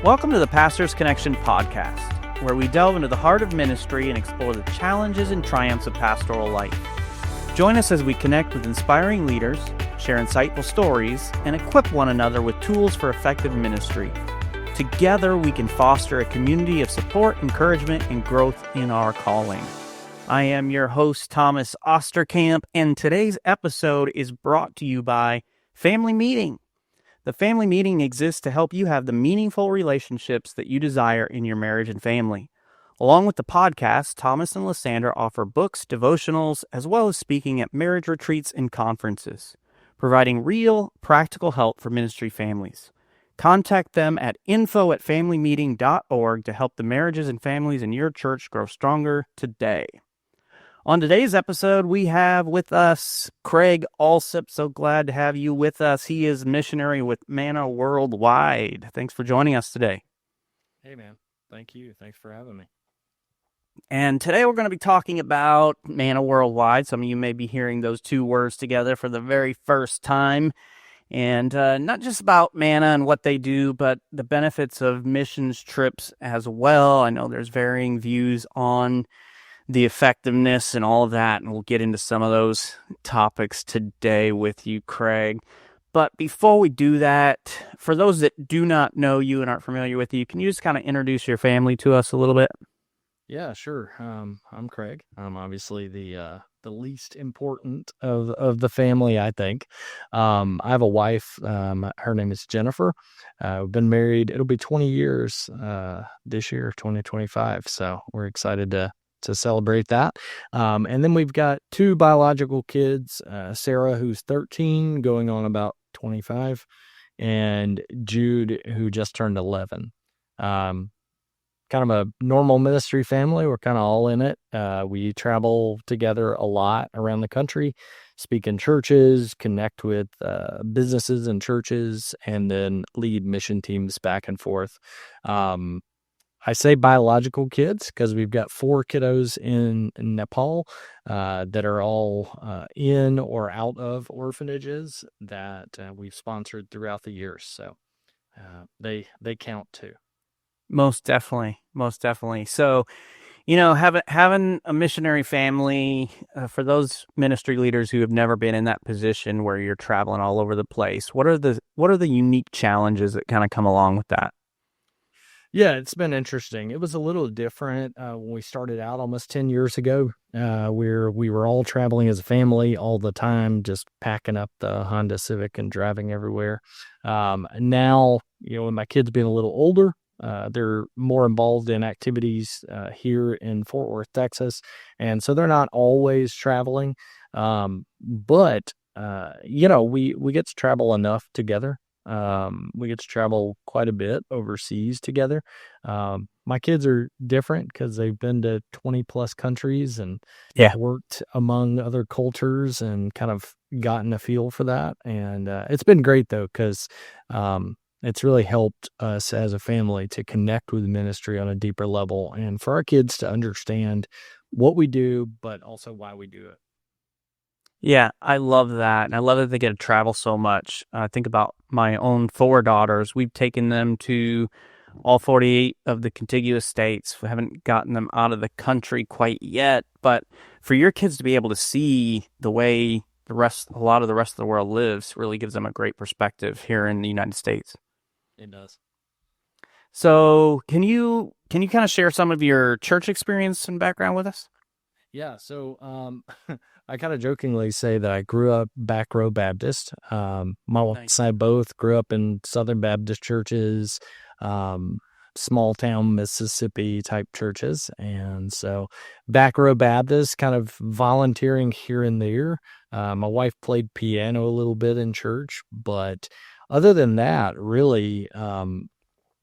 Welcome to the Pastor's Connection podcast, where we delve into the heart of ministry and explore the challenges and triumphs of pastoral life. Join us as we connect with inspiring leaders, share insightful stories, and equip one another with tools for effective ministry. Together, we can foster a community of support, encouragement, and growth in our calling. I am your host, Thomas Osterkamp, and today's episode is brought to you by Family Meeting. The Family Meeting exists to help you have the meaningful relationships that you desire in your marriage and family. Along with the podcast, Thomas and Lysandra offer books, devotionals, as well as speaking at marriage retreats and conferences, providing real, practical help for ministry families. Contact them at info@familymeeting.org to help the marriages and families in your church grow stronger today. On today's episode, we have with us Craig Alsup. So glad to have you with us. He is missionary with Manna Worldwide. Thanks for joining us today. Hey, man. Thank you. Thanks for having me. And today we're going to be talking about Manna Worldwide. Some of you may be hearing those two words together for the very first time. And not just about Manna and what they do, but the benefits of missions trips as well. I know there's varying views on the effectiveness and all of that, and we'll get into some of those topics today with you, Craig. But before we do that, for those that do not know you and aren't familiar with you, can you just kind of introduce your family to us a little bit? Yeah, sure. I'm Craig. I'm obviously the least important of the family, I think. I have a wife. Her name is Jennifer. We've been married. It'll be 20 years this year, 2025. So we're excited to celebrate that. And then we've got two biological kids, Sarah, who's 13, going on about 25, and Jude, who just turned 11. Kind of a normal ministry family. We're kind of all in it. We travel together a lot around the country, speak in churches, connect with businesses and churches, and then lead mission teams back and forth. I say biological kids because we've got 4 kiddos in Nepal that are all in or out of orphanages that we've sponsored throughout the years. So they count too. Most definitely. So, having a missionary family, for those ministry leaders who have never been in that position where you're traveling all over the place, what are the unique challenges that kind of come along with that? Yeah, it's been interesting. It was a little different when we started out almost 10 years ago, where we were all traveling as a family all the time, just packing up the Honda Civic and driving everywhere. Now, with my kids being a little older, they're more involved in activities here in Fort Worth, Texas, and so they're not always traveling. But we get to travel enough together. We get to travel quite a bit overseas together. My kids are different because they've been to 20 plus countries and worked among other cultures and kind of gotten a feel for that. And it's been great though, because it's really helped us as a family to connect with ministry on a deeper level and for our kids to understand what we do, but also why we do it. Yeah, I love that. And I love that they get to travel so much. I think about my own 4 daughters. We've taken them to all 48 of the contiguous states. We haven't gotten them out of the country quite yet. But for your kids to be able to see the way a lot of the rest of the world lives really gives them a great perspective here in the United States. It does. So can you kind of share some of your church experience and background with us? Yeah, so I kind of jokingly say that I grew up back row Baptist. My wife and I both grew up in Southern Baptist churches, small town Mississippi type churches. And so back row Baptist, kind of volunteering here and there. My wife played piano a little bit in church, but other than that, really,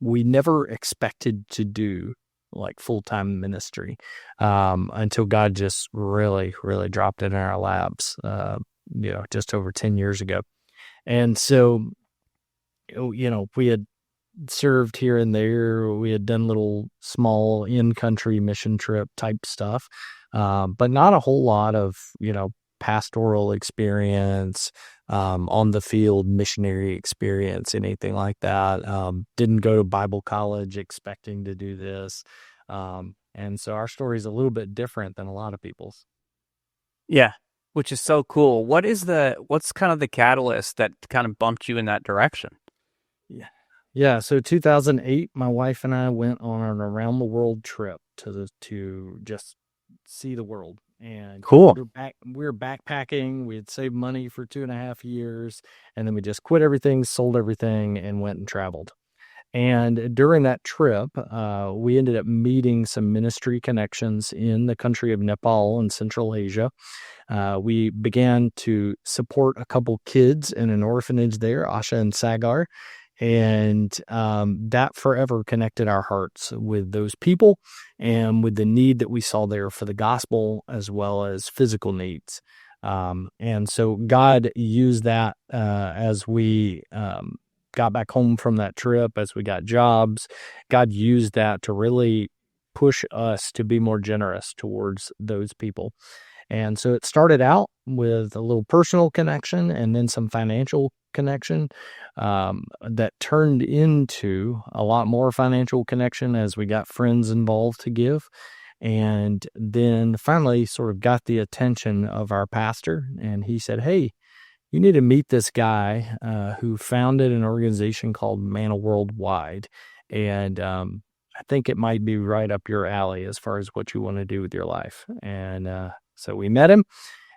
we never expected to do like full-time ministry until God just really, really dropped it in our laps, just over 10 years ago. And so, we had served here and there. We had done little small in-country mission trip type stuff, but not a whole lot of, pastoral experience, on the field missionary experience, anything like that. Didn't go to Bible college expecting to do this. And so our story is a little bit different than a lot of people's. Yeah, which is so cool. What's kind of the catalyst that kind of bumped you in that direction? Yeah. Yeah. So 2008, my wife and I went on an around the world trip to just see the world. And Cool. we were backpacking. We had saved money for 2.5 years, and then we just quit everything, sold everything, and went and traveled. And during that trip, we ended up meeting some ministry connections in the country of Nepal in Central Asia. We began to support a couple kids in an orphanage there, Asha and Sagar. And that forever connected our hearts with those people and with the need that we saw there for the gospel as well as physical needs. And so God used that as we got back home from that trip, as we got jobs. God used that to really push us to be more generous towards those people. And so it started out with a little personal connection and then some financial connection that turned into a lot more financial connection as we got friends involved to give. And then finally sort of got the attention of our pastor. And he said, "Hey, you need to meet this guy who founded an organization called Manna Worldwide. And I think it might be right up your alley as far as what you want to do with your life." And so we met him,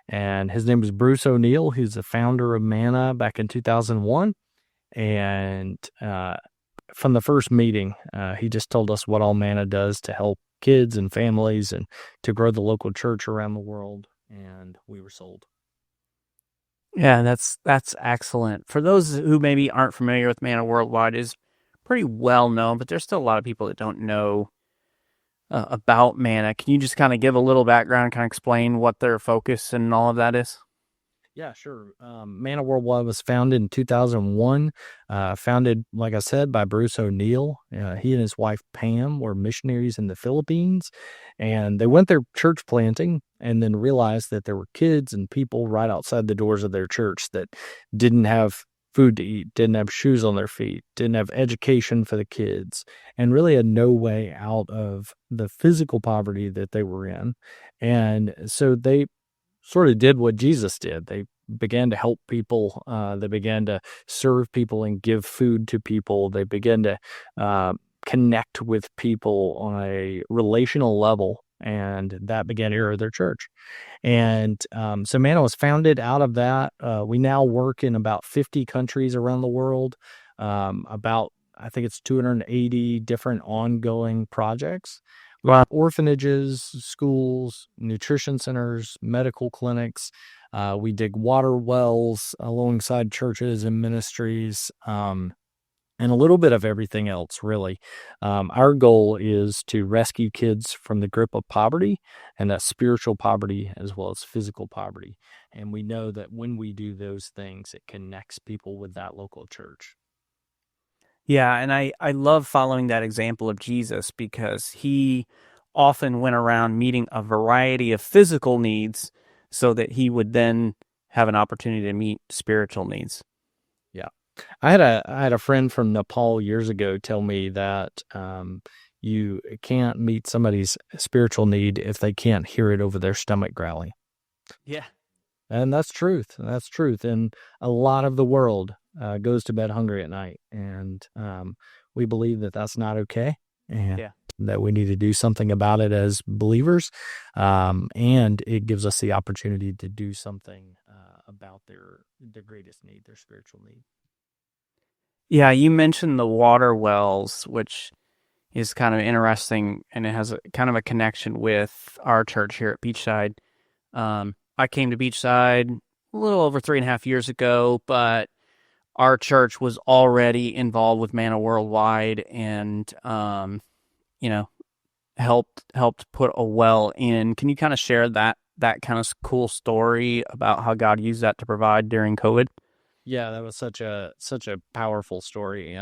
and his name was Bruce O'Neill. He's the founder of Manna back in 2001. And from the first meeting, he just told us what all Manna does to help kids and families and to grow the local church around the world. And we were sold. Yeah, that's excellent. For those who maybe aren't familiar with Manna Worldwide, is pretty well known, but there's still a lot of people that don't know about Manna. Can you just kind of give a little background, kind of explain what their focus and all of that is? Yeah, sure. Manna Worldwide was founded in 2001, founded, like I said, by Bruce O'Neill. He and his wife, Pam, were missionaries in the Philippines, and they went there church planting and then realized that there were kids and people right outside the doors of their church that didn't have food to eat, didn't have shoes on their feet, didn't have education for the kids, and really had no way out of the physical poverty that they were in. And so they sort of did what Jesus did. They began to help people. They began to serve people and give food to people. They began to connect with people on a relational level, and that began to era their church. And so Manna was founded out of that. We now work in about 50 countries around the world, about, I think it's 280 different ongoing projects. We have orphanages, schools, nutrition centers, medical clinics. We dig water wells alongside churches and ministries, and a little bit of everything else, really. Our goal is to rescue kids from the grip of poverty, and that's spiritual poverty as well as physical poverty. And we know that when we do those things, it connects people with that local church. Yeah, and I love following that example of Jesus because he often went around meeting a variety of physical needs so that he would then have an opportunity to meet spiritual needs. Yeah. I had a friend from Nepal years ago tell me that you can't meet somebody's spiritual need if they can't hear it over their stomach growling. Yeah. And that's truth. That's truth. And a lot of the world goes to bed hungry at night. And we believe that that's not okay. And Yeah. that we need to do something about it as believers. And it gives us the opportunity to do something about their greatest need, their spiritual need. Yeah, you mentioned the water wells, which is kind of interesting, and it has kind of a connection with our church here at Beachside. I came to Beachside a little over 3.5 years ago, but our church was already involved with Manna Worldwide, and you know, helped put a well in. Can you kind of share that kind of cool story about how God used that to provide during COVID? Yeah, that was such a powerful story.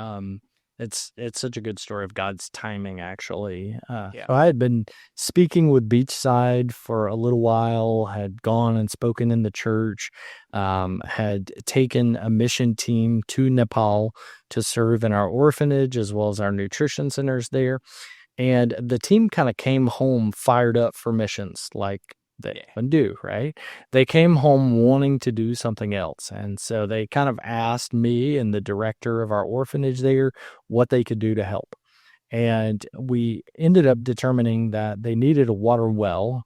It's such a good story of God's timing, actually. Yeah. So I had been speaking with Beachside for a little while, had gone and spoken in the church, had taken a mission team to Nepal to serve in our orphanage as well as our nutrition centers there. And the team kind of came home fired up for missions, like they Yeah. often do, right? They came home wanting to do something else. And so they kind of asked me and the director of our orphanage there what they could do to help. And we ended up determining that they needed a water well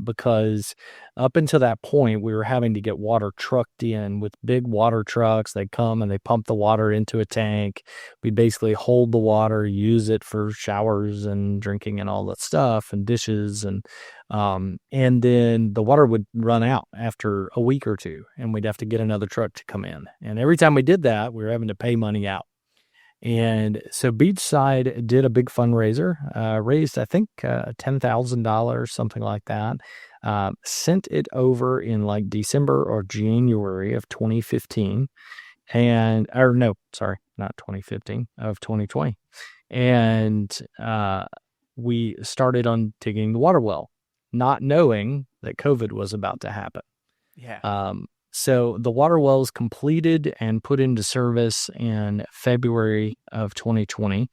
because up until that point, we were having to get water trucked in with big water trucks. They come and they pump the water into a tank. We basically hold the water, use it for showers and drinking and all that stuff and dishes. And then the water would run out after a week or two, and we'd have to get another truck to come in. And every time we did that, we were having to pay money out. And so Beachside did a big fundraiser, raised, I think, $10,000, something like that. Sent it over in like December or January of 2015. Or no, sorry, not 2015, of 2020. And we started on digging the water well, not knowing that COVID was about to happen. Yeah. So the water well was completed and put into service in February of 2020,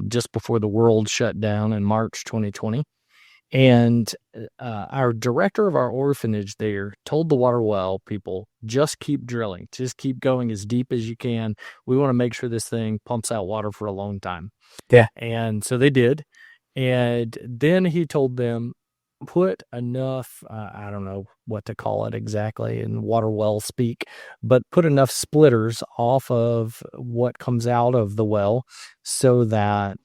just before the world shut down in March 2020. And our director of our orphanage there told the water well people, just keep drilling, just keep going as deep as you can. We want to make sure this thing pumps out water for a long time. Yeah. And so they did. And then he told them, put enough, I don't know what to call it exactly in water well speak, but put enough splitters off of what comes out of the well so that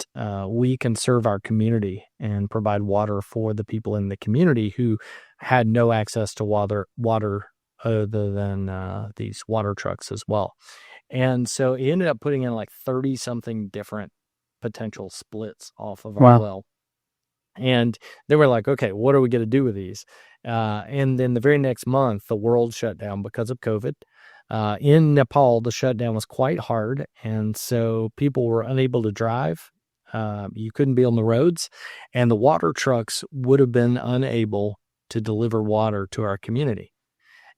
we can serve our community and provide water for the people in the community who had no access to water other than these water trucks as well. And so he ended up putting in like 30 something different potential splits off of our Wow. well. And they were like, okay, what are we going to do with these? And then the very next month, the world shut down because of COVID. In Nepal, the shutdown was quite hard. And so people were unable to drive. You couldn't be on the roads. And the water trucks would have been unable to deliver water to our community.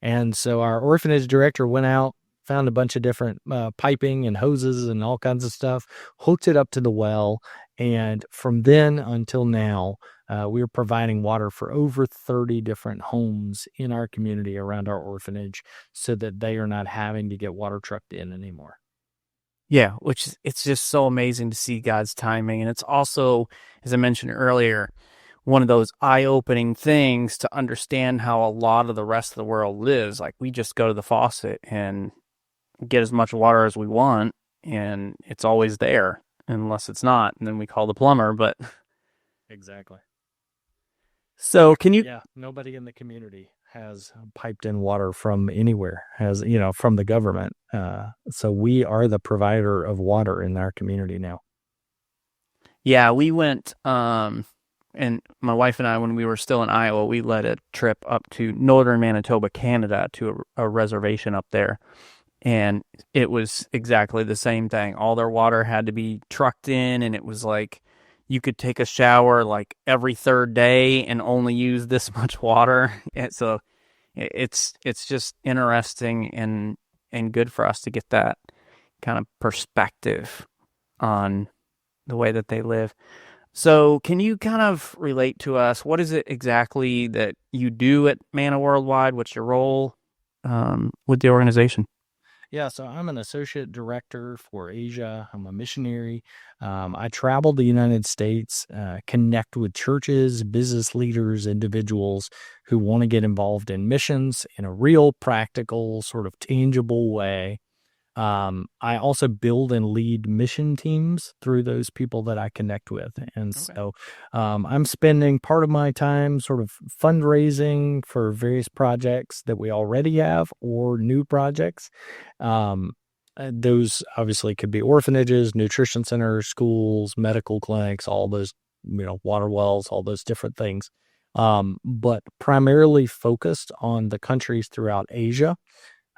And so our orphanage director went out, found a bunch of different piping and hoses and all kinds of stuff, hooked it up to the well. And from then until now, we're providing water for over 30 different homes in our community around our orphanage so that they are not having to get water trucked in anymore. Yeah, it's just so amazing to see God's timing. And it's also, as I mentioned earlier, one of those eye-opening things to understand how a lot of the rest of the world lives. Like, we just go to the faucet and get as much water as we want, and it's always there, unless it's not, and then we call the plumber. But Exactly. so can you Yeah, nobody in the community has piped in water from anywhere, from the government. So we are the provider of water in our community now. Yeah, we went, and my wife and I, when we were still in Iowa, we led a trip up to northern Manitoba, Canada, to a reservation up there. And it was exactly the same thing. All their water had to be trucked in, and it was like you could take a shower like every third day and only use this much water. And so it's just interesting and good for us to get that kind of perspective on the way that they live. So can you kind of relate to us? What is it exactly that you do at Manna Worldwide? What's your role with the organization? Yeah, so I'm an associate director for Asia. I'm a missionary. I travel the United States, connect with churches, business leaders, individuals who want to get involved in missions in a real, practical, sort of tangible way. I also build and lead mission teams through those people that I connect with. And Okay. so I'm spending part of my time sort of fundraising for various projects that we already have or new projects. Those obviously could be orphanages, nutrition centers, schools, medical clinics, all those, water wells, all those different things. But primarily focused on the countries throughout Asia.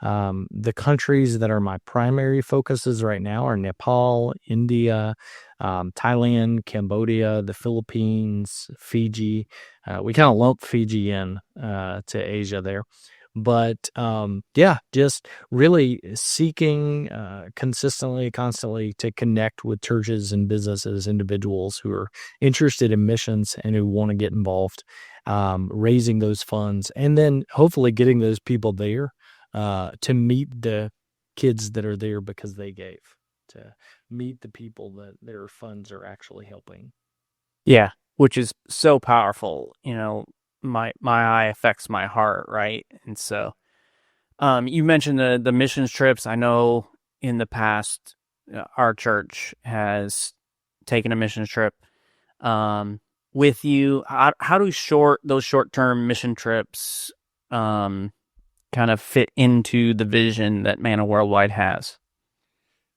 The countries that are my primary focuses right now are Nepal, India, Thailand, Cambodia, the Philippines, Fiji. We kind of lump Fiji in to Asia there. But yeah, just really seeking consistently, constantly to connect with churches and businesses, individuals who are interested in missions and who want to get involved, raising those funds, and then hopefully getting those people there to meet the kids that are there because they gave, to meet the people that their funds are actually helping. Yeah, which is so powerful. My eye affects my heart, right? And so, you mentioned the missions trips. I know in the past, our church has taken a missions trip with you. How do those short term mission trips um, kind of fit into the vision that Mana Worldwide has?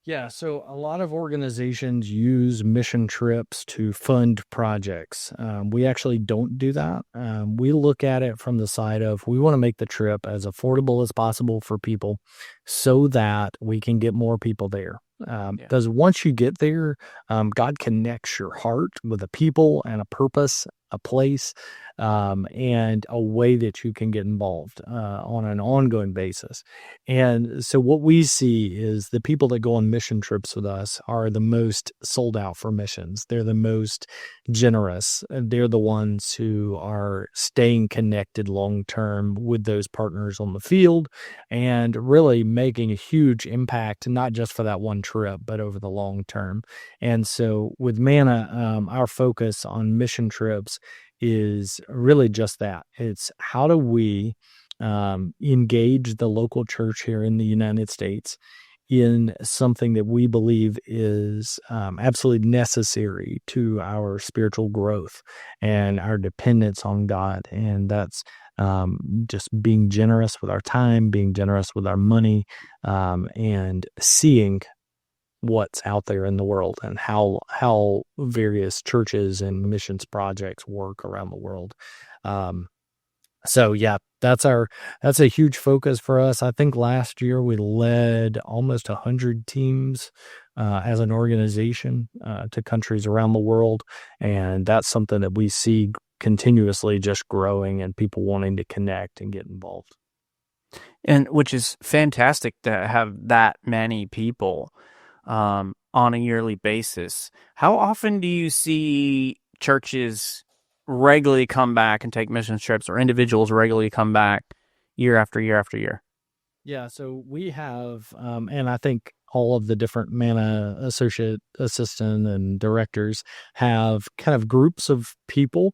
Yeah, so a lot of organizations use mission trips to fund projects. We actually don't do that. We look at it from the side of we want to make the trip as affordable as possible for people so that we can get more people there. Yeah. Because once you get there, God connects your heart with a people and a purpose, a place, and a way that you can get involved on an ongoing basis. And so what we see is the people that go on mission trips with us are the most sold out for missions. They're the most generous. They're the ones who are staying connected long term with those partners on the field and really making a huge impact, not just for that one trip, but over the long term. And so with Mana, our focus on mission trips is really just that. It's how do we engage the local church here in the United States in something that we believe is absolutely necessary to our spiritual growth and our dependence on God. And that's just being generous with our time, being generous with our money, and seeing what's out there in the world and how various churches and missions projects work around the world. So yeah, that's a huge focus for us. I think last year we led almost 100 teams as an organization to countries around the world, and that's something that we see continuously just growing and people wanting to connect and get involved. And which is fantastic to have that many people on a yearly basis. How often do you see churches regularly come back and take mission trips, or individuals regularly come back year after year after year? Yeah, so we have, and I think all of the different Mana associate, assistant, and directors have kind of groups of people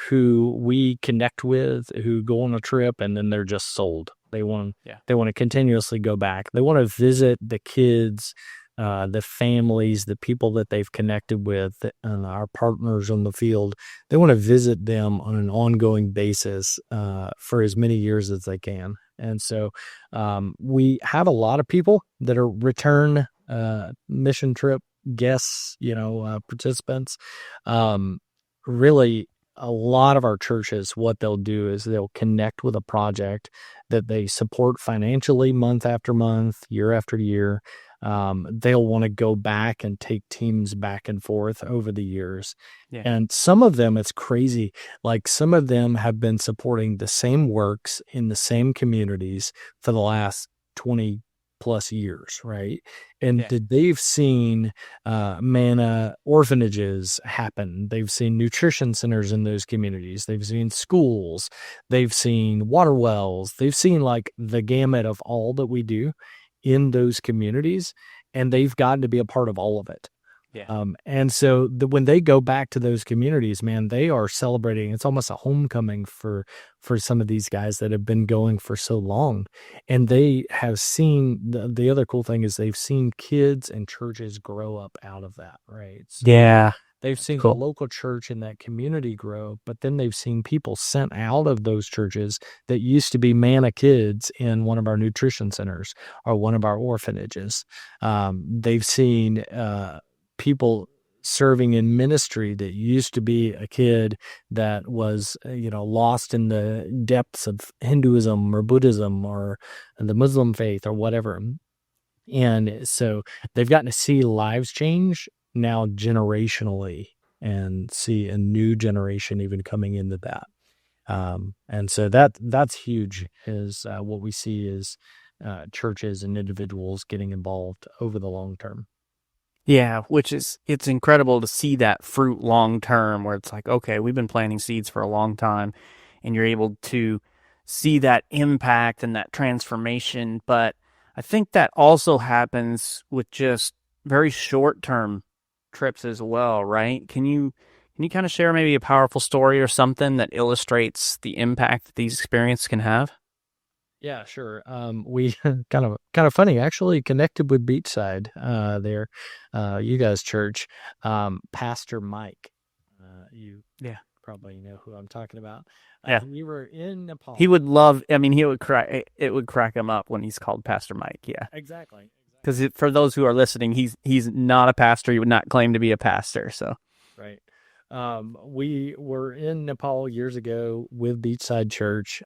who we connect with, who go on a trip, and then they're just sold. Yeah. They want to continuously go back. They want to visit the kids, the families, the people that they've connected with, our partners on the field. They want to visit them on an ongoing basis for as many years as they can. And so we have a lot of people that are return mission trip guests, participants. Really, a lot of our churches, what they'll do is they'll connect with a project that they support financially month after month, year after year. They'll want to go back and take teams back and forth over the years. Yeah. And some of them, it's crazy. Like some of them have been supporting the same works in the same communities for the last 20 plus years, right? And Yeah. they've seen Mana orphanages happen. They've seen nutrition centers in those communities. They've seen schools. They've seen water wells. They've seen like the gamut of all that we do in those communities, and they've gotten to be a part of all of it. Yeah. And so when they go back to those communities, man, they are celebrating. It's almost a homecoming for some of these guys that have been going for so long. And they have seen the other cool thing is they've seen kids and churches grow up out of that, right? So Yeah. they've seen Cool. the local church in that community grow, but then they've seen people sent out of those churches that used to be Mana kids in one of our nutrition centers or one of our orphanages. They've seen people serving in ministry that used to be a kid that was, lost in the depths of Hinduism or Buddhism or the Muslim faith or whatever. And so they've gotten to see lives change now generationally and see a new generation even coming into that. And so that's huge is what we see is churches and individuals getting involved over the long term. Yeah, it's incredible to see that fruit long term where it's like, okay, we've been planting seeds for a long time and you're able to see that impact and that transformation. But I think that also happens with just very short term trips as well, right? Can you kind of share maybe a powerful story or something that illustrates the impact that these experiences can have? Yeah, sure. We kind of funny actually connected with Beachside there, you guys church, Pastor Mike. You Yeah. probably know who I'm talking about. Yeah. We were in He Nepal. would love, I mean, he would crack, it would crack him up when he's called Pastor Mike. Yeah. Exactly. Because for those who are listening, he's not a pastor. He would not claim to be a pastor. So Right. We were in Nepal years ago with Beachside Church.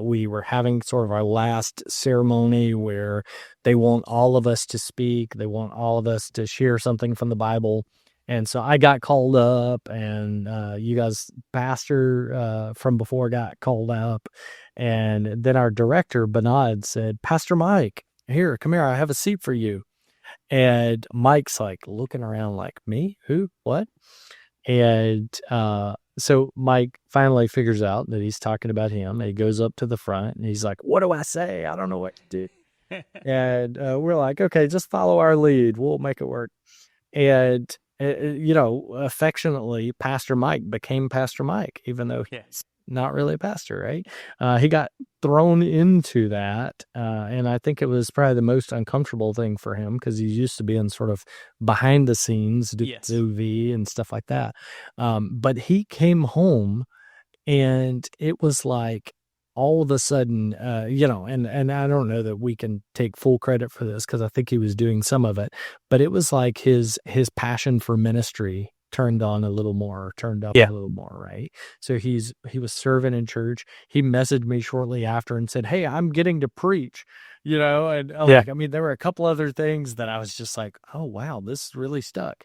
We were having sort of our last ceremony where they want all of us to speak. They want all of us to share something from the Bible. And so I got called up, and you guys, pastor from before got called up. And then our director, Bernard, said, Pastor Mike, here, come here. I have a seat for you. And Mike's like looking around like, me? Who? What? And so Mike finally figures out that he's talking about him. And he goes up to the front and he's like, what do I say? I don't know what to do. And we're like, okay, just follow our lead. We'll make it work. And, affectionately, Pastor Mike became Pastor Mike, even though yeah, he's not really a pastor, right? He got thrown into that. And I think it was probably the most uncomfortable thing for him because he's used to being sort of behind the scenes, yes, Zuvi and stuff like that. But he came home and it was like all of a sudden, and I don't know that we can take full credit for this because I think he was doing some of it, but it was like his passion for ministry turned on a little more, turned up a yeah, little more, right? So he was serving in church. He messaged me shortly after and said, "Hey, I'm getting to preach." And yeah, I mean, there were a couple other things that I was just like, "Oh wow, this really stuck."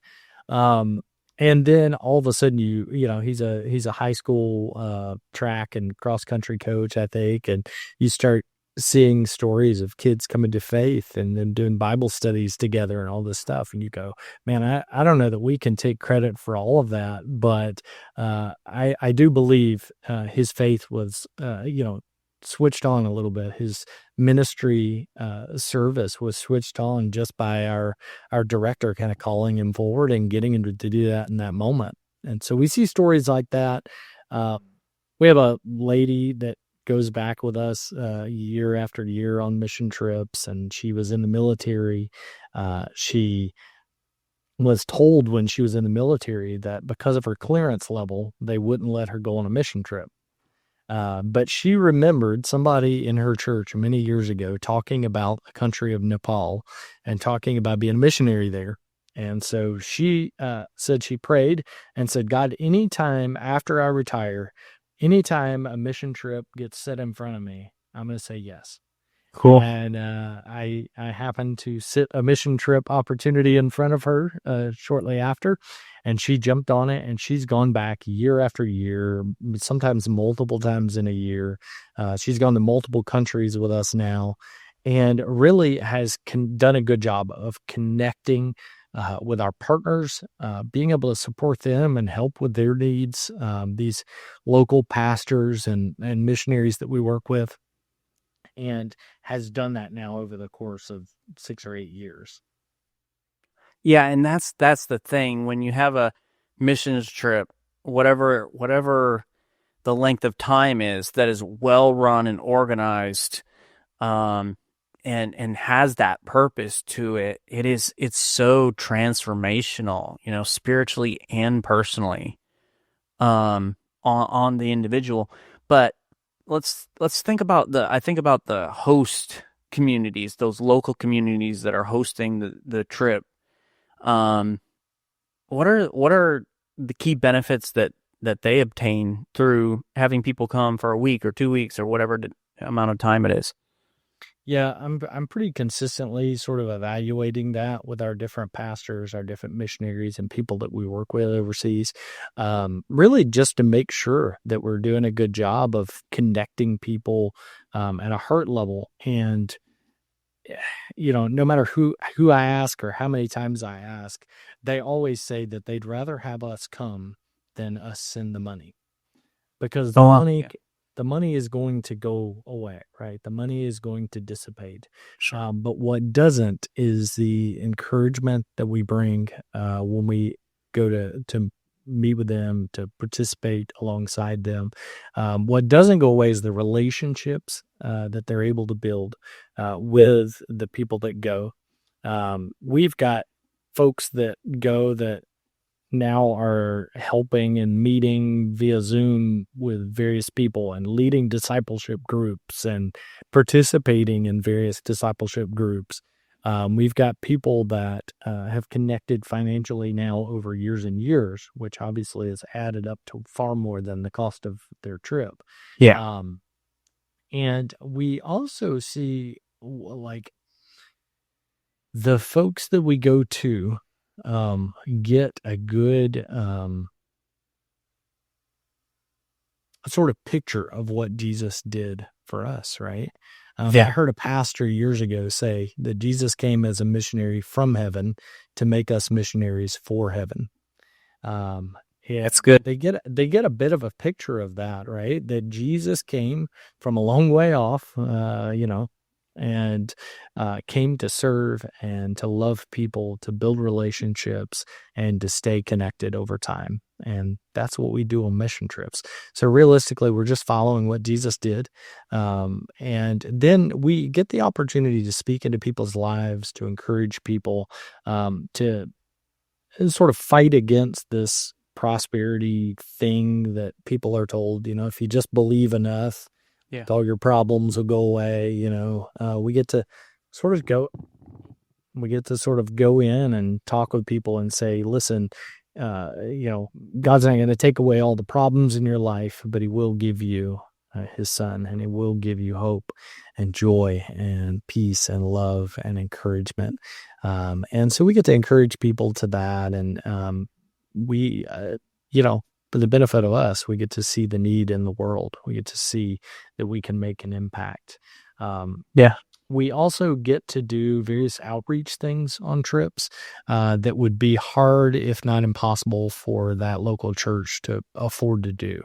Um, and then all of a sudden he's a high school track and cross country coach, I think, and you start seeing stories of kids coming to faith and them doing Bible studies together and all this stuff. And you go, man, I don't know that we can take credit for all of that, but I do believe his faith was, switched on a little bit. His ministry service was switched on just by our director kind of calling him forward and getting him to do that in that moment. And so we see stories like that. We have a lady that goes back with us year after year on mission trips, and she was in the military. She was told when she was in the military that because of her clearance level, they wouldn't let her go on a mission trip. But she remembered somebody in her church many years ago talking about the country of Nepal and talking about being a missionary there. And so she said she prayed and said, God, anytime after I retire, anytime a mission trip gets set in front of me, I'm going to say yes. cool. And I happened to sit a mission trip opportunity in front of her shortly after, and she jumped on it, and she's gone back year after year, sometimes multiple times in a year. She's gone to multiple countries with us now, and really has done a good job of connecting with our partners, being able to support them and help with their needs. These local pastors and missionaries that we work with, and has done that now over the course of 6 or 8 years. Yeah, and that's the thing when you have a missions trip, whatever the length of time is, that is well run and organized, and has that purpose to it. It's so transformational, spiritually and personally, on the individual. But let's think about the host communities, those local communities that are hosting the trip. Um, what are the key benefits that they obtain through having people come for a week or 2 weeks or whatever amount of time it is? Yeah, I'm pretty consistently sort of evaluating that with our different pastors, our different missionaries, and people that we work with overseas. Really, just to make sure that we're doing a good job of connecting people at a heart level. And no matter who I ask or how many times I ask, they always say that they'd rather have us come than us send the money, because Oh, wow. Yeah, the money is going to go away, right? The money is going to dissipate. sure. But what doesn't is the encouragement that we bring when we go to meet with them, to participate alongside them. What doesn't go away is the relationships that they're able to build with the people that go. We've got folks that go that now are helping and meeting via Zoom with various people and leading discipleship groups and participating in various discipleship groups. We've got people that have connected financially now over years and years, which obviously has added up to far more than the cost of their trip. Yeah. Um, and we also see like the folks that we go to get a good sort of picture of what Jesus did for us, right? I Yeah. heard a pastor years ago say that Jesus came as a missionary from heaven to make us missionaries for heaven. Um, That's and good. they get a bit of a picture of that, right? That Jesus came from a long way off, and came to serve and to love people, to build relationships, and to stay connected over time. And that's what we do on mission trips. So realistically, we're just following what Jesus did. And then we get the opportunity to speak into people's lives, to encourage people, to sort of fight against this prosperity thing that people are told, if you just believe enough, Yeah. all your problems will go away. We get to sort of go, in and talk with people and say, listen, God's not going to take away all the problems in your life, but he will give you his son, and he will give you hope and joy and peace and love and encouragement. And so we get to encourage people to that. And we, for the benefit of us, we get to see the need in the world. We get to see that we can make an impact. Yeah. We also get to do various outreach things on trips that would be hard, if not impossible, for that local church to afford to do,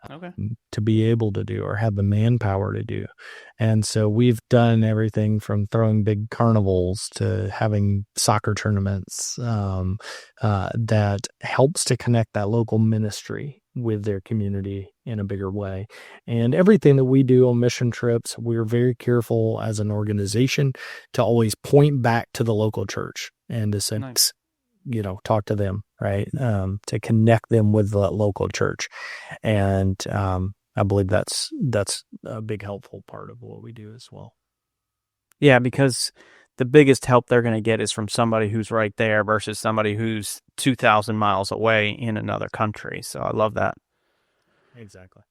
Okay. to be able to do, or have the manpower to do. And so we've done everything from throwing big carnivals to having soccer tournaments that helps to connect that local ministry with their community in a bigger way. And everything that we do on mission trips, we're very careful as an organization to always point back to the local church and to say, Nice. talk to them, right? To connect them with the local church. And I believe that's a big helpful part of what we do as well. Yeah, because the biggest help they're going to get is from somebody who's right there versus somebody who's 2,000 miles away in another country. So I love that. Exactly.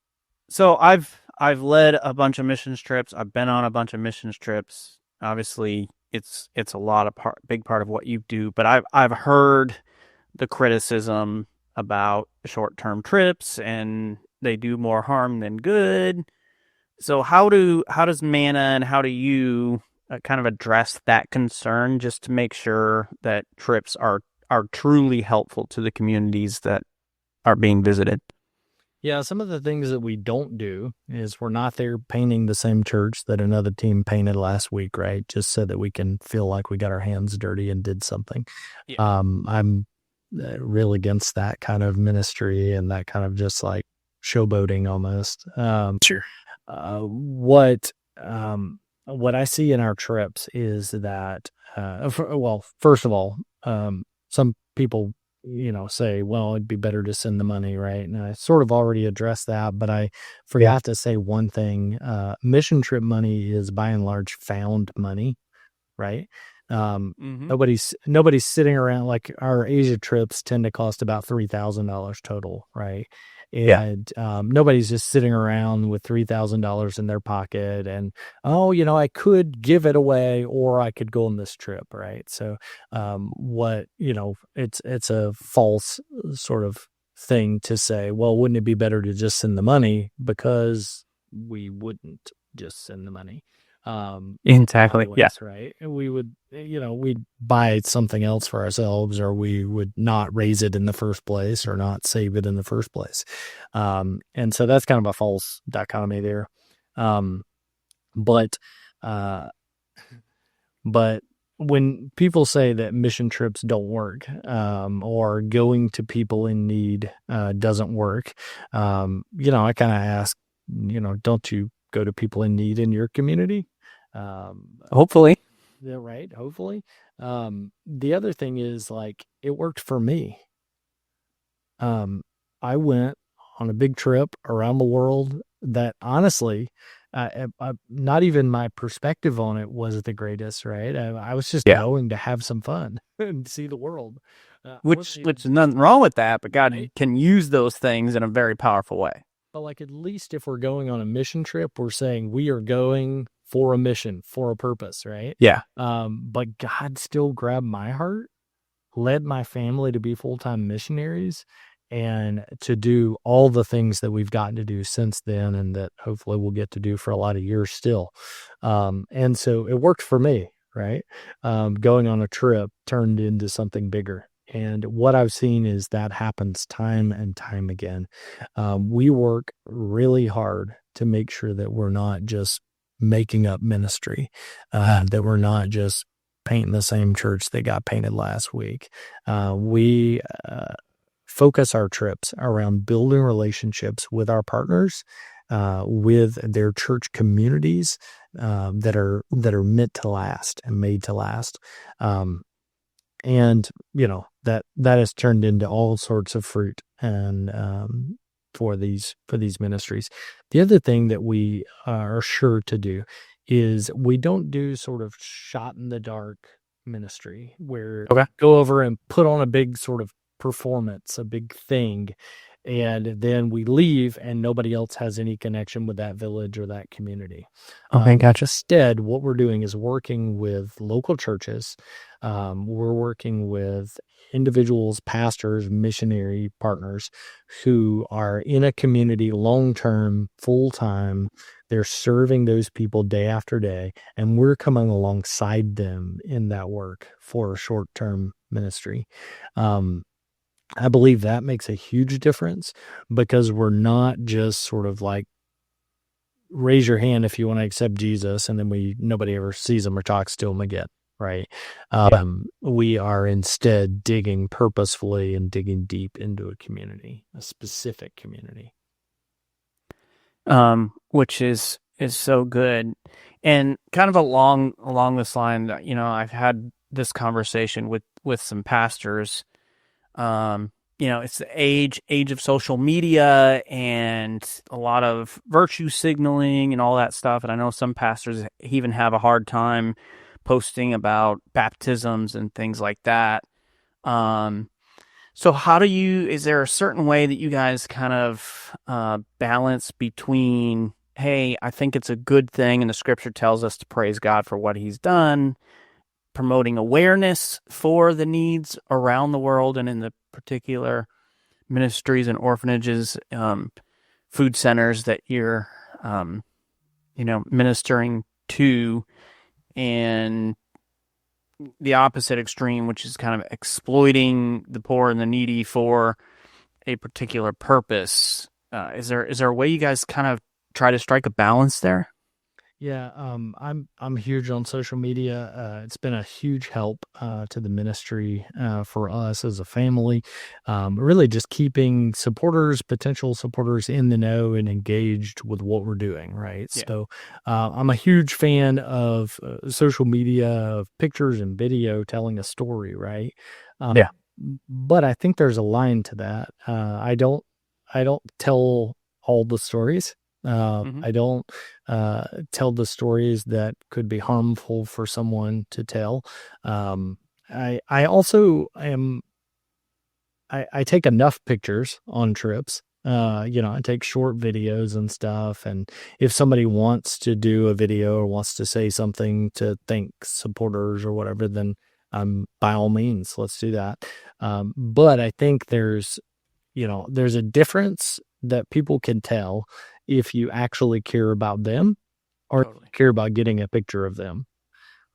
So I've led a bunch of missions trips. I've been on a bunch of missions trips. Obviously, it's a lot of big part of what you do, but I've heard the criticism about short-term trips and they do more harm than good. So how does Manna and how do you kind of address that concern just to make sure that trips are truly helpful to the communities that are being visited? Yeah, some of the things that we don't do is we're not there painting the same church that another team painted last week, right? Just so that we can feel like we got our hands dirty and did something. Yeah. I'm real against that kind of ministry and that kind of just like showboating almost. Sure. What I see in our trips is that, first of all, some people, say, well, it'd be better to send the money, right? And I sort of already addressed that, but I forgot to say one thing. Mission trip money is by and large found money, right? Mm-hmm. Nobody's sitting around. Like, our Asia trips tend to cost about $3,000 total, right? Yeah. And nobody's just sitting around with $3,000 in their pocket and, oh, I could give it away or I could go on this trip, right? So what it's a false sort of thing to say, well, wouldn't it be better to just send the money? Because we wouldn't just send the money. Exactly. Yeah. Anyways, right? We would, we'd buy something else for ourselves, or we would not raise it in the first place, or not save it in the first place. And so that's kind of a false dichotomy there. Um, but, uh, but when people say that mission trips don't work, or going to people in need doesn't work, I kind of ask, don't you go to people in need in your community? Hopefully. Yeah, right. Hopefully. The other thing is, like, it worked for me. I went on a big trip around the world that, honestly, not even my perspective on it was the greatest, right? I was just Yeah. going to have some fun and see the world. I Which wasn't even, which is nothing wrong with that, but God right? can use those things in a very powerful way. But, like, at least if we're going on a mission trip, we're saying we are going for a mission, for a purpose, right? Yeah. But God still grabbed my heart, led my family to be full-time missionaries, and to do all the things that we've gotten to do since then, and that hopefully we'll get to do for a lot of years still. And so it worked for me, right? Going on a trip turned into something bigger. And what I've seen is that happens time and time again. We work really hard to make sure that we're not just making up ministry, that we're not just painting the same church that got painted last week. We focus our trips around building relationships with our partners, with their church communities, that are meant to last and made to last. And that has turned into all sorts of fruit, and for these ministries. The other thing that we are sure to do is we don't do sort of shot in the dark ministry, where Okay. go over and put on a big sort of performance, a big thing, and then we leave and nobody else has any connection with that village or that community. Okay, gotcha. Instead, what we're doing is working with local churches. We're working with individuals, pastors, missionary partners who are in a community long-term, full-time. They're serving those people day after day, and we're coming alongside them in that work for a short-term ministry. I believe that makes a huge difference, because we're not just sort of like, raise your hand if you want to accept Jesus, and then nobody ever sees them or talks to them again, right? We are instead digging purposefully and digging deep into a community, a specific community. Which is so good. And kind of along this line, I've had this conversation with some pastors. It's the age of social media and a lot of virtue signaling and all that stuff. And I know some pastors even have a hard time posting about baptisms and things like that. So is there a certain way that you guys kind of balance between, hey, I think it's a good thing and the scripture tells us to praise God for what he's done, promoting awareness for the needs around the world and in the particular ministries and orphanages, food centers that you're, ministering to, and the opposite extreme, which is kind of exploiting the poor and the needy for a particular purpose. Is there a way you guys kind of try to strike a balance there? Yeah, I'm huge on social media. It's been a huge help to the ministry, for us as a family. Really just keeping potential supporters in the know and engaged with what we're doing, right? Yeah. So I'm a huge fan of social media, of pictures and video telling a story, right? Yeah. But I think there's a line to that. I don't tell all the stories. Hmm. I don't tell the stories that could be harmful for someone to tell. I also am I take enough pictures on trips. I take short videos and stuff. And if somebody wants to do a video or wants to say something to thank supporters or whatever, then by all means, let's do that. But I think there's a difference that people can tell if you actually care about them or Totally. care about getting a picture of them,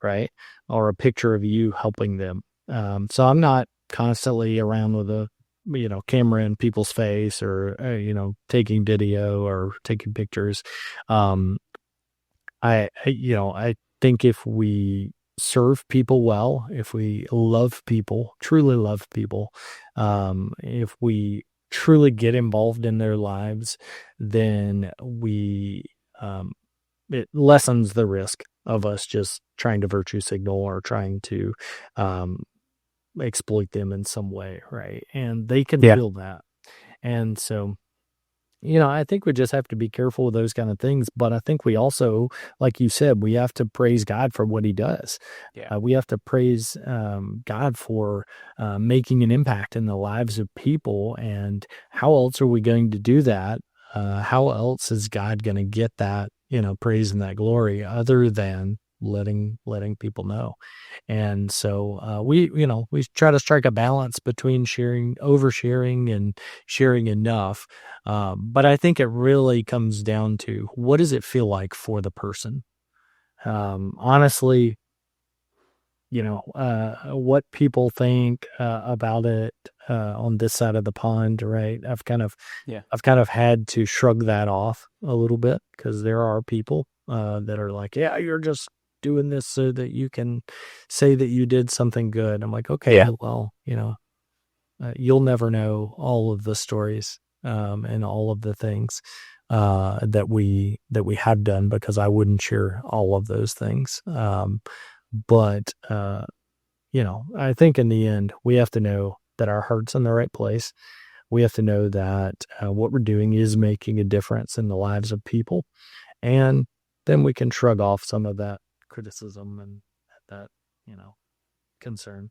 right? Or a picture of you helping them. So I'm not constantly around with a camera in people's face or taking video or taking pictures. Um, I think if we serve people well, if we love people, truly love people, if we truly get involved in their lives, then um, it lessens the risk of us just trying to virtue signal or trying to um, exploit them in some way, right? And they can Yeah. feel that. And so, I think we just have to be careful with those kind of things. But I think we also, like you said, we have to praise God for what he does. Yeah. We have to praise God for making an impact in the lives of people. And how else are we going to do that? How else is God going to get that, praise and that glory other than letting people know? And so we try to strike a balance between oversharing and sharing enough. But I think it really comes down to what does it feel like for the person? Honestly, what people think about it on this side of the pond, right? Yeah. I've kind of had to shrug that off a little bit because there are people that are like, yeah, you're just doing this so that you can say that you did something good. I'm like, okay, Yeah. well, you'll never know all of the stories and all of the things that we have done because I wouldn't share all of those things. But I think in the end we have to know that our heart's in the right place. We have to know that what we're doing is making a difference in the lives of people, and then we can shrug off some of that criticism and that concern.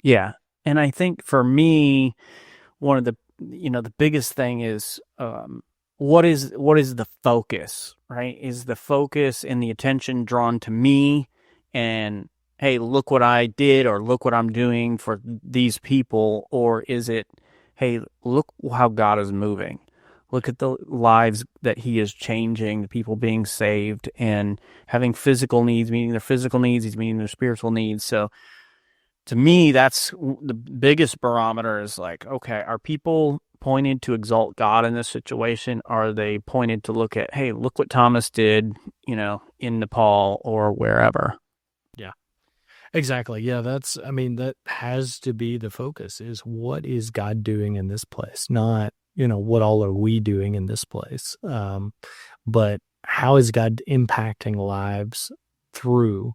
Yeah. And I think for me, one of the biggest thing is what is the focus, right? Is the focus and the attention drawn to me and hey, look what I did or look what I'm doing for these people, or is it hey, look how God is moving, look at the lives that he is changing, the people being saved and having physical needs, meeting their physical needs, he's meeting their spiritual needs. So to me, that's the biggest barometer is like, okay, are people pointed to exalt God in this situation? Are they pointed to look at, hey, look what Thomas did, in Nepal or wherever? Yeah. Exactly. Yeah, I mean, that has to be the focus is what is God doing in this place? Not, what all are we doing in this place? But how is God impacting lives through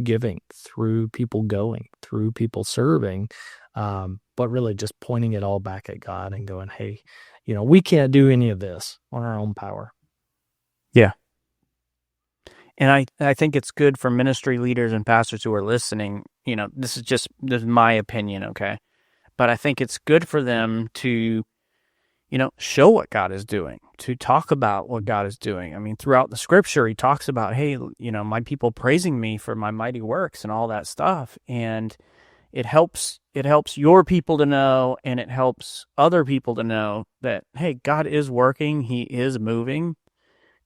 giving, through people going, through people serving? But really just pointing it all back at God and going, hey, we can't do any of this on our own power. Yeah. And I think it's good for ministry leaders and pastors who are listening. This is my opinion, okay? But I think it's good for them to show what God is doing, to talk about what God is doing. I mean, throughout the scripture, he talks about, hey, my people praising me for my mighty works and all that stuff. And it helps your people to know, and it helps other people to know that, hey, God is working. He is moving.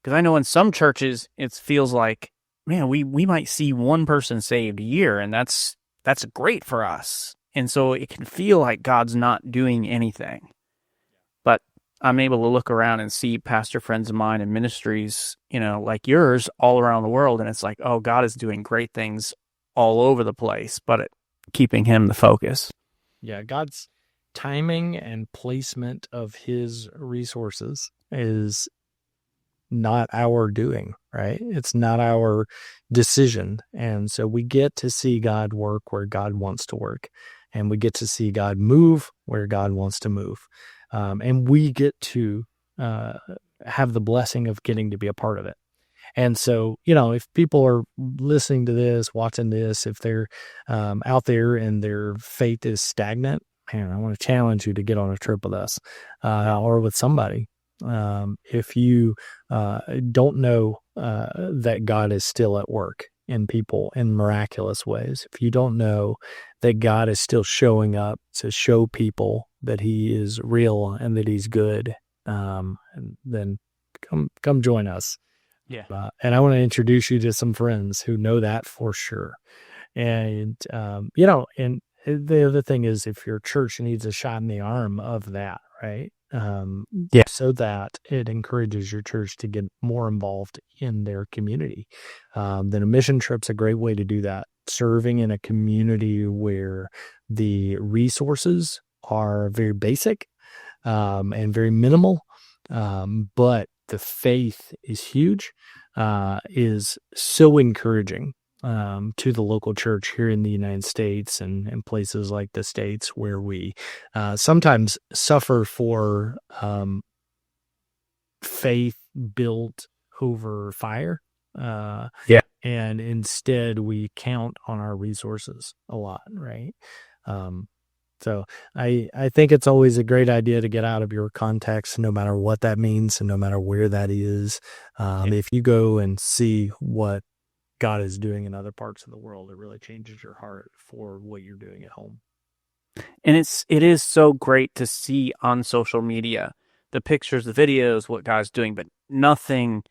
Because I know in some churches, it feels like, man, we might see one person saved a year, and that's great for us. And so it can feel like God's not doing anything. But I'm able to look around and see pastor friends of mine in ministries, like yours all around the world. And it's like, oh, God is doing great things all over the place, but keeping him the focus. Yeah, God's timing and placement of his resources is not our doing, right? It's not our decision. And so we get to see God work where God wants to work, and we get to see God move where God wants to move. And we get to, have the blessing of getting to be a part of it. And so, you know, if people are listening to this, watching this, if they're out there and their faith is stagnant, man, I want to challenge you to get on a trip with us or with somebody. If you don't know that God is still at work in people in miraculous ways, if you don't know that God is still showing up to show people that He is real and that He's good, then come join us. Yeah. And I want to introduce you to some friends who know that for sure. And, you know, and the other thing is if your church needs a shot in the arm of that, right? Yeah. So that it encourages your church to get more involved in their community. Then a mission trip's a great way to do that. Serving in a community where the resources are very basic and very minimal, but the faith is huge, is so encouraging to the local church here in the United States and places like the States where we sometimes suffer for faith built over fire. Yeah. And instead we count on our resources a lot, right? So I think it's always a great idea to get out of your context, no matter what that means and no matter where that is. If you go and see what God is doing in other parts of the world, it really changes your heart for what you're doing at home. And it is so great to see on social media the pictures, the videos, what God's doing, but nothing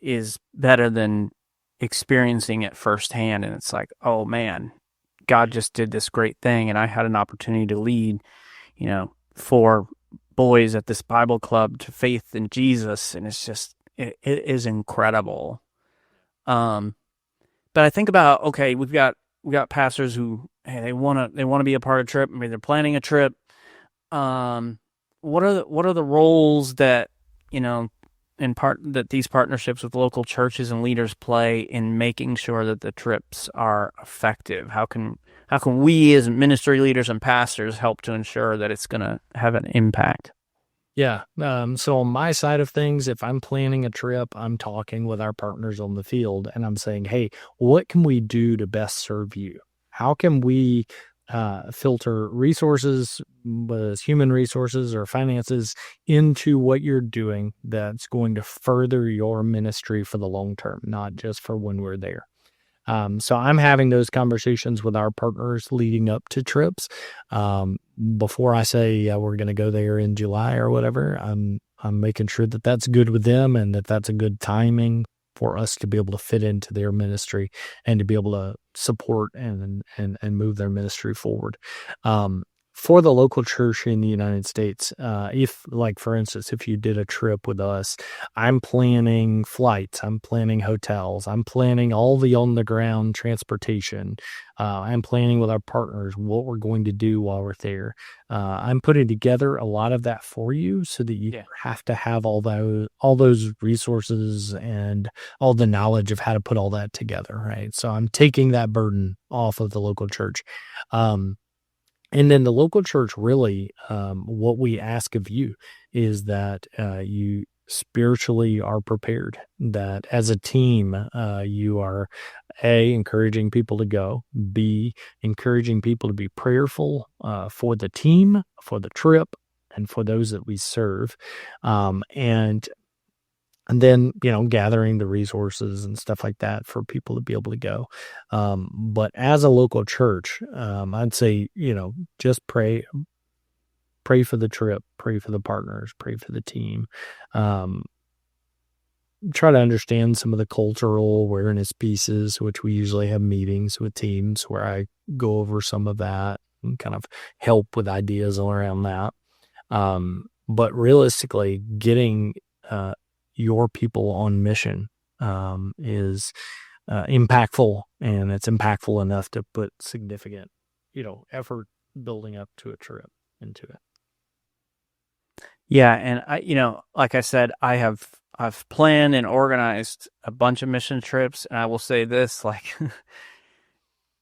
is better than experiencing it firsthand. And it's like, oh man, God just did this great thing, and I had an opportunity to lead, 4 boys at this Bible club to faith in Jesus, and it's just it is incredible. But I think about, okay, we got pastors who, hey, they want to be a part of a trip. Maybe they're planning a trip. What are the roles that that these partnerships with local churches and leaders play in making sure that the trips are effective? How can we as ministry leaders and pastors help to ensure that it's going to have an impact? Yeah. So on my side of things, if I'm planning a trip, I'm talking with our partners on the field and I'm saying, hey, what can we do to best serve you? How can we filter resources, whether it's human resources or finances, into what you're doing that's going to further your ministry for the long term, not just for when we're there. So I'm having those conversations with our partners leading up to trips. Before I say we're going to go there in July or whatever, I'm making sure that that's good with them and that that's a good timing for us to be able to fit into their ministry and to be able to support and move their ministry forward. For the local church in the United States, if, like, for instance, if you did a trip with us, I'm planning flights, I'm planning hotels, I'm planning all the on-the-ground transportation. I'm planning with our partners what we're going to do while we're there. I'm putting together a lot of that for you so that you have to have all those resources and all the knowledge of how to put all that together, right? So I'm taking that burden off of the local church. And then the local church, really, what we ask of you is that you spiritually are prepared, that as a team, you are, A, encouraging people to go, B, encouraging people to be prayerful for the team, for the trip, and for those that we serve. And then, gathering the resources and stuff like that for people to be able to go. But as a local church, I'd say, just pray for the trip, pray for the partners, pray for the team. Try to understand some of the cultural awareness pieces, which we usually have meetings with teams where I go over some of that and kind of help with ideas around that. But realistically, getting your people on mission is impactful, and it's impactful enough to put significant, effort building up to a trip into it. Yeah, and like I said, I've planned and organized a bunch of mission trips, and I will say this, like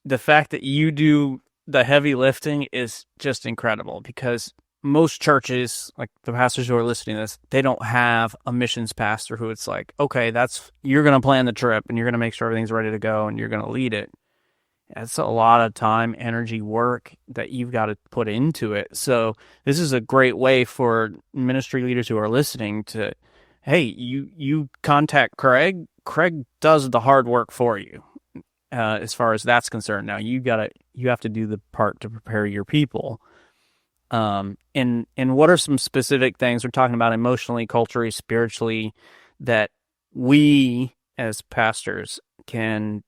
the fact that you do the heavy lifting is just incredible, because most churches, like the pastors who are listening to this, they don't have a missions pastor who it's like, okay, you're going to plan the trip and you're going to make sure everything's ready to go and you're going to lead it. It's a lot of time, energy, work that you've got to put into it. So this is a great way for ministry leaders who are listening to, hey, you contact Craig. Craig does the hard work for you, as far as that's concerned. Now you have to do the part to prepare your people. And what are some specific things we're talking about emotionally, culturally, spiritually, that we as pastors can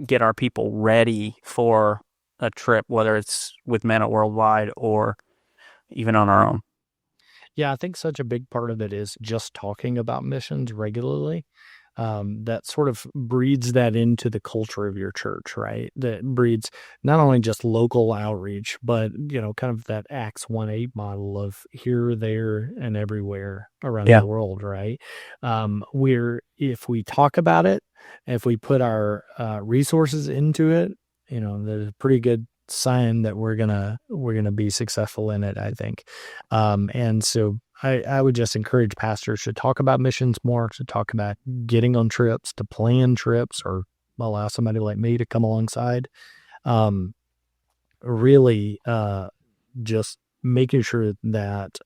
get our people ready for a trip, whether it's with Men at Worldwide or even on our own? Yeah, I think such a big part of it is just talking about missions regularly. That sort of breeds that into the culture of your church, right? That breeds not only just local outreach, but kind of that Acts 1:8 model of here, there, and everywhere around Yeah. the world, right? Where if we talk about it, if we put our resources into it, there's a pretty good sign that we're gonna be successful in it, I think. And so I would just encourage pastors to talk about missions more, to talk about getting on trips, to plan trips, or allow somebody like me to come alongside. Um, really, just making sure that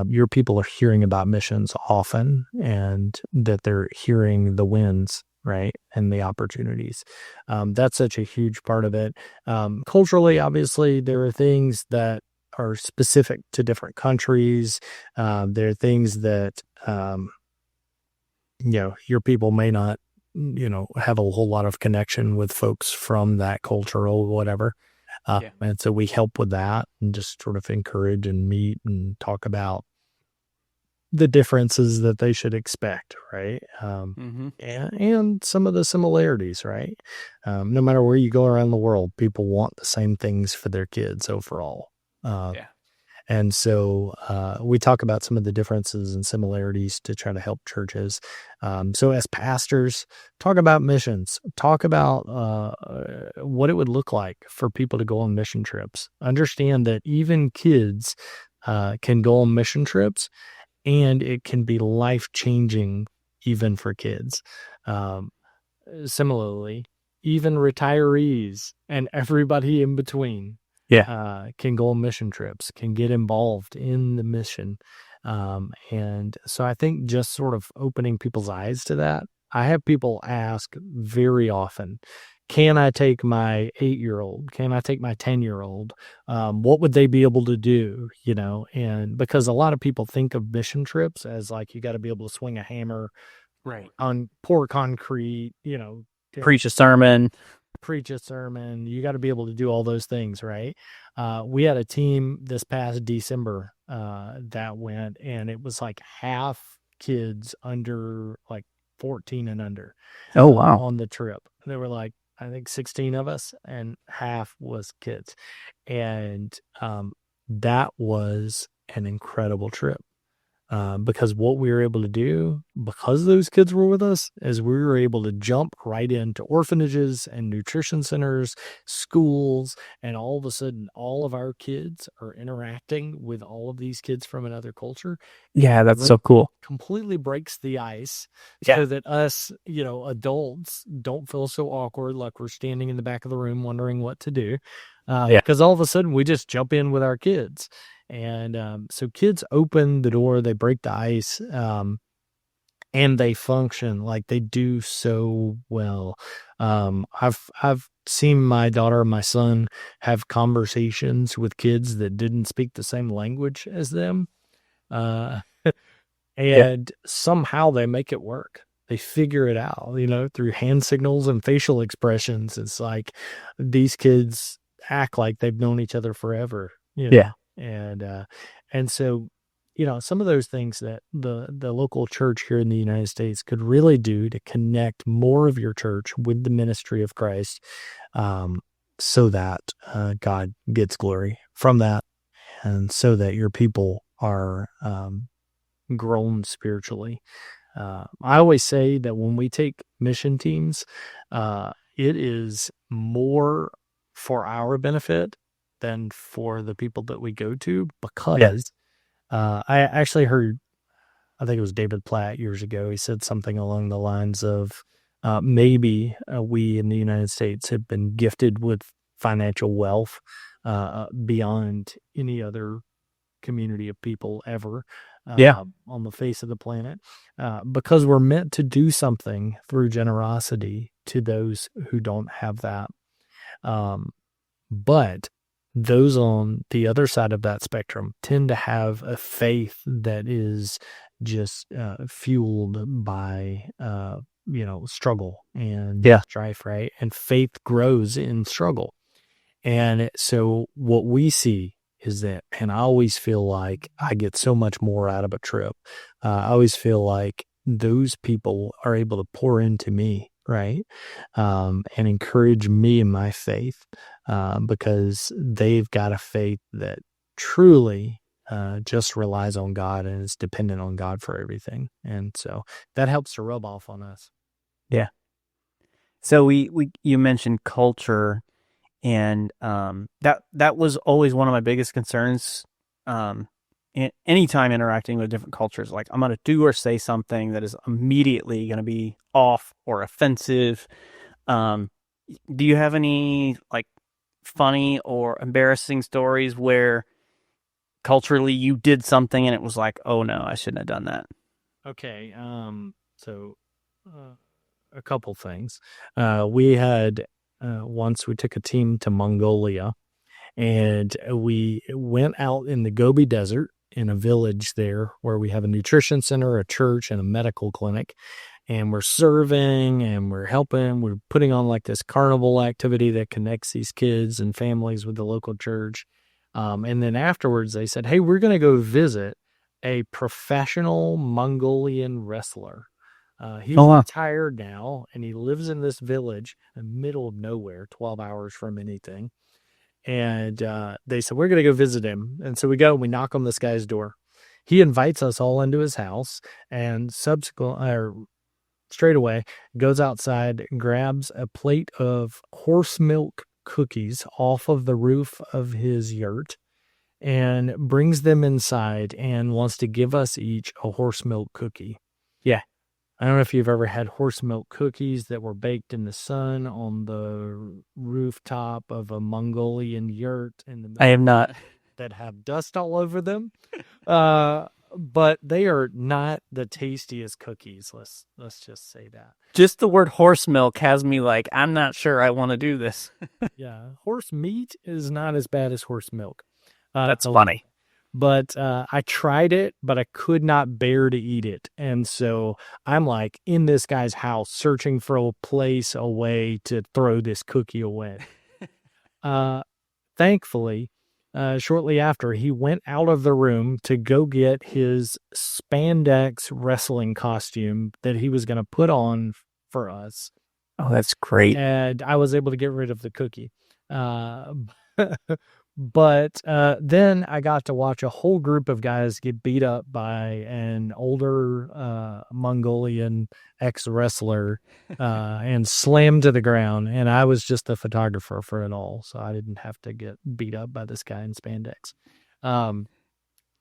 your people are hearing about missions often and that they're hearing the wins, right, and the opportunities. That's such a huge part of it. Culturally, obviously, there are things that are specific to different countries. There are things that your people may not have a whole lot of connection with folks from that culture or whatever. Yeah. And so we help with that and just sort of encourage and meet and talk about the differences that they should expect, right? Mm-hmm. And some of the similarities, right? No matter where you go around the world, people want the same things for their kids overall. Yeah. And so we talk about some of the differences and similarities to try to help churches. So as pastors, talk about missions, talk about what it would look like for people to go on mission trips. Understand that even kids can go on mission trips, and it can be life-changing even for kids. Um, Similarly, even retirees and everybody in between Yeah. can go on mission trips, can get involved in the mission. And so I think just sort of opening people's eyes to that. I have people ask very often, can I take my 8-year-old? Can I take my 10-year-old? What would they be able to do? And because a lot of people think of mission trips as like, you got to be able to swing a hammer Right. on pour concrete, Preach a sermon. preach a sermon. You got to be able to do all those things, right? We had a team this past December that went, and it was like half kids under like 14 and under Oh, wow. on the trip. There were like, I think 16 of us, and half was kids. And that was an incredible trip. Because what we were able to do, because those kids were with us, is we were able to jump right into orphanages and nutrition centers, schools, and all of a sudden, all of our kids are interacting with all of these kids from another culture. Yeah, that's so cool. Completely breaks the ice Yeah. so that us, adults don't feel so awkward, like we're standing in the back of the room wondering what to do. Because all of a sudden, we just jump in with our kids. And so kids open the door, they break the ice, and they function like they do so well. I've seen my daughter and my son have conversations with kids that didn't speak the same language as them, and somehow they make it work. They figure it out, through hand signals and facial expressions. It's like these kids act like they've known each other forever, Yeah. and so, some of those things that the local church here in the United States could really do to connect more of your church with the ministry of Christ, so that God gets glory from that, and so that your people are grown spiritually. I always say that when we take mission teams, it is more for our benefit than for the people that we go to, because I actually heard, I think it was David Platt years ago. He said something along the lines of maybe we in the United States have been gifted with financial wealth beyond any other community of people ever Yeah. on the face of the planet because we're meant to do something through generosity to those who don't have that. Um, but those on the other side of that spectrum tend to have a faith that is just fueled by, struggle and Yeah. strife, right? And faith grows in struggle. And so what we see is that, and I always feel like I get so much more out of a trip. I always feel like those people are able to pour into me, right? And encourage me in my faith because they've got a faith that truly just relies on God and is dependent on God for everything. And so that helps to rub off on us. Yeah. So you mentioned culture, and that was always one of my biggest concerns. Anytime interacting with different cultures, like I'm going to do or say something that is immediately going to be off or offensive. Do you have any like funny or embarrassing stories where culturally you did something and it was like, oh no, I shouldn't have done that? Okay. So a couple things. We had once we took a team to Mongolia and we went out in the Gobi Desert in a village there where we have a nutrition center, a church, and a medical clinic. And we're serving and we're helping. We're putting on like this carnival activity that connects these kids and families with the local church. And then afterwards, they said, hey, we're going to go visit a professional Mongolian wrestler. Oh He's wow. retired now and he lives in this village in the middle of nowhere, 12 hours from anything. And they said, we're going to go visit him. And so we go and we knock on this guy's door. He invites us all into his house and straight away goes outside, grabs a plate of horse milk cookies off of the roof of his yurt and brings them inside and wants to give us each a horse milk cookie. Yeah. I don't know if you've ever had horse milk cookies that were baked in the sun on the rooftop of a Mongolian yurt in the I middle have not. that have dust all over them. But they are not the tastiest cookies. Let's just say that. Just the word horse milk has me like, I'm not sure I want to do this. Yeah, horse meat is not as bad as horse milk. That's funny. But I tried it, but I could not bear to eat it. And so I'm like in this guy's house searching for a place, a way to throw this cookie away. Thankfully, shortly after, he went out of the room to go get his spandex wrestling costume that he was going to put on for us. Oh, that's great. And I was able to get rid of the cookie. But then I got to watch a whole group of guys get beat up by an older Mongolian ex-wrestler and slammed to the ground. And I was just the photographer for it all. So I didn't have to get beat up by this guy in spandex.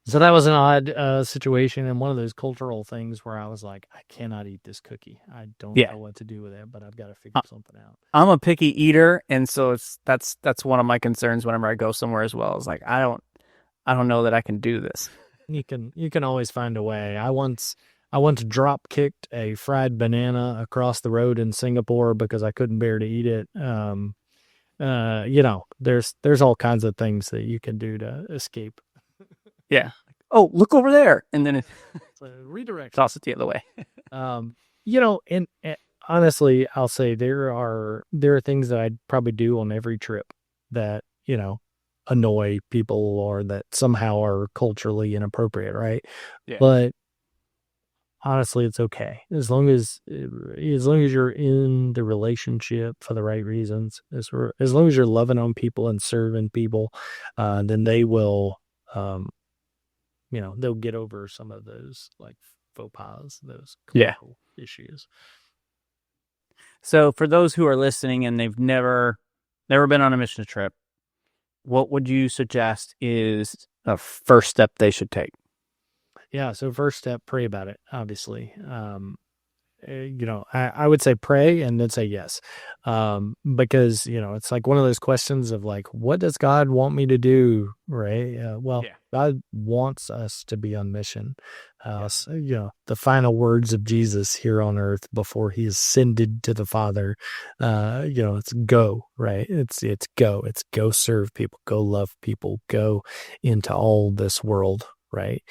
So that was an odd situation and one of those cultural things where I was like, I cannot eat this cookie. I don't know what to do with it, but I've got to figure something out. I'm a picky eater, and so that's one of my concerns whenever I go somewhere as well. It's like I don't know that I can do this. You can always find a way. I once drop kicked a fried banana across the road in Singapore because I couldn't bear to eat it. There's all kinds of things that you can do to escape. Yeah. Oh, look over there, and then redirect. Toss it the other way. And honestly, I'll say there are things that I'd probably do on every trip that annoy people or that somehow are culturally inappropriate, right? Yeah. But honestly, it's okay as long as you're in the relationship for the right reasons. As long as you're loving on people and serving people, then they will. They'll get over some of those like faux pas, those cultural issues. So for those who are listening and they've never been on a mission trip, what would you suggest is a first step they should take? Yeah. So first step, pray about it, obviously. I would say pray and then say yes. Because, it's like one of those questions of like, what does God want me to do? Right. Well, Yeah. God wants us to be on mission. Yeah. So, the final words of Jesus here on earth before he ascended to the Father, it's go, right? It's go serve people, go love people, go into all this world. Right.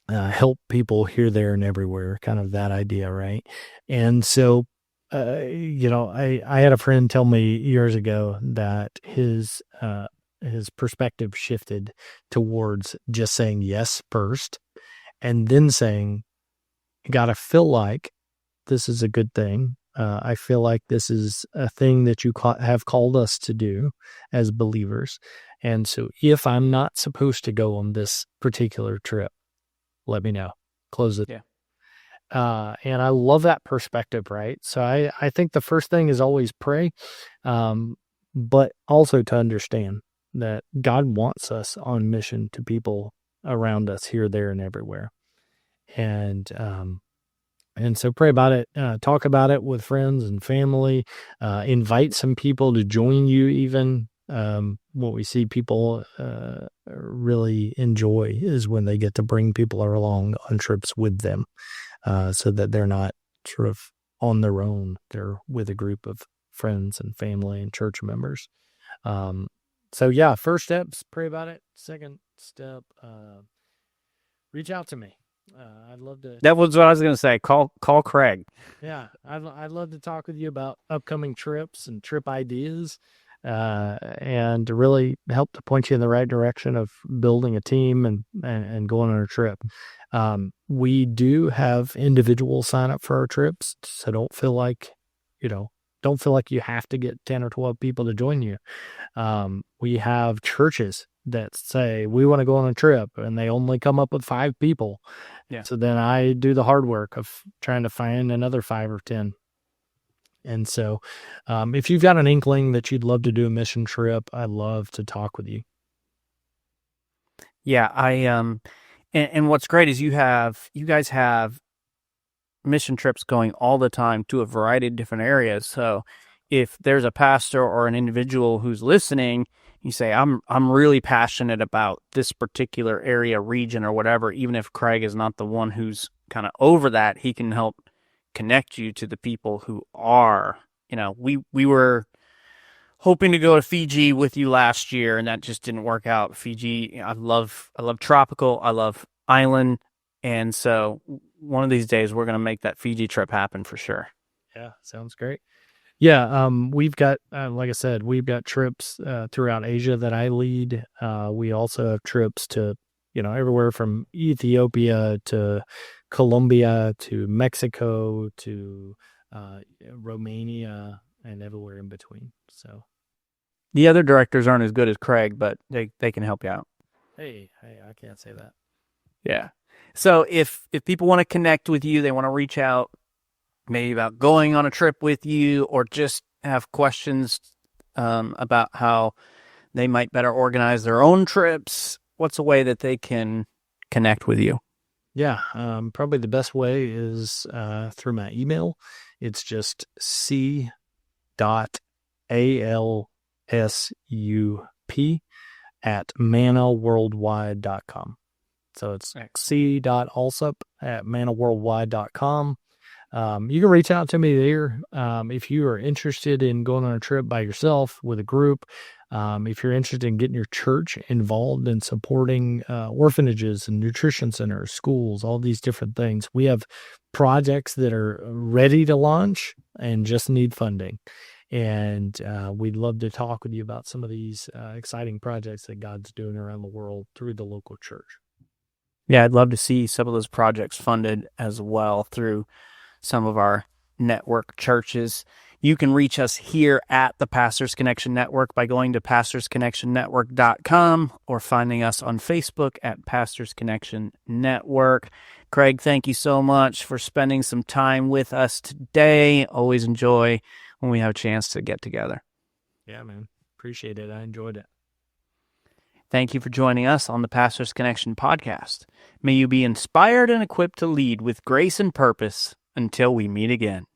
Help people here, there, and everywhere, kind of that idea, right? And so, I had a friend tell me years ago that his perspective shifted towards just saying yes first, and then saying, "You got to feel like this is a good thing. I feel like this is a thing that you have called us to do as believers, and so if I'm not supposed to go on this particular trip, let me know. Close it." Yeah. And I love that perspective, right? So I think the first thing is always pray, but also to understand that God wants us on mission to people around us here, there, and everywhere. And so pray about it, talk about it with friends and family, invite some people to join you even. What we see people really enjoy is when they get to bring people along on trips with them, so that they're not sort of on their own. They're with a group of friends and family and church members. So yeah, first steps, pray about it. Second step, reach out to me. I'd love to. That was what I was going to say. Call Craig. Yeah, I'd love to talk with you about upcoming trips and trip ideas, and to really help to point you in the right direction of building a team and going on a trip. We do have individuals sign up for our trips, so don't feel like you have to get 10 or 12 people to join you. We have churches that say we want to go on a trip and they only come up with 5 people. Yeah. So then I do the hard work of trying to find another 5 or 10. And so, if you've got an inkling that you'd love to do a mission trip, I'd love to talk with you. Yeah. And what's great is you guys have mission trips going all the time to a variety of different areas. So if there's a pastor or an individual who's listening, you say, I'm really passionate about this particular area, region, or whatever. Even if Craig is not the one who's kind of over that, he can help connect you to the people who are. We were hoping to go to Fiji with you last year, and that just didn't work out. Fiji, I love tropical, I love island, and so one of these days we're going to make that Fiji trip happen for sure. Yeah, sounds great. Yeah, we've got, like I said, we've got trips throughout Asia that I lead. We also have trips to, everywhere from Ethiopia to Colombia to Mexico to Romania and everywhere in between. So the other directors aren't as good as Craig, but they can help you out. Hey, I can't say that. Yeah. So if people want to connect with you, they want to reach out, maybe about going on a trip with you, or just have questions about how they might better organize their own trips, what's a way that they can connect with you? Yeah, probably the best way is through my email. It's just c.alsup@manaworldwide.com. So it's c.alsup@manaworldwide.com. You can reach out to me there if you are interested in going on a trip by yourself with a group. If you're interested in getting your church involved in supporting orphanages and nutrition centers, schools, all these different things. We have projects that are ready to launch and just need funding. And we'd love to talk with you about some of these exciting projects that God's doing around the world through the local church. Yeah, I'd love to see some of those projects funded as well through some of our network churches. You can reach us here at the Pastors Connection Network by going to pastorsconnectionnetwork.com or finding us on Facebook at Pastors Connection Network. Craig, thank you so much for spending some time with us today. Always enjoy when we have a chance to get together. Yeah, man. Appreciate it. I enjoyed it. Thank you for joining us on the Pastor's Connection podcast. May you be inspired and equipped to lead with grace and purpose until we meet again.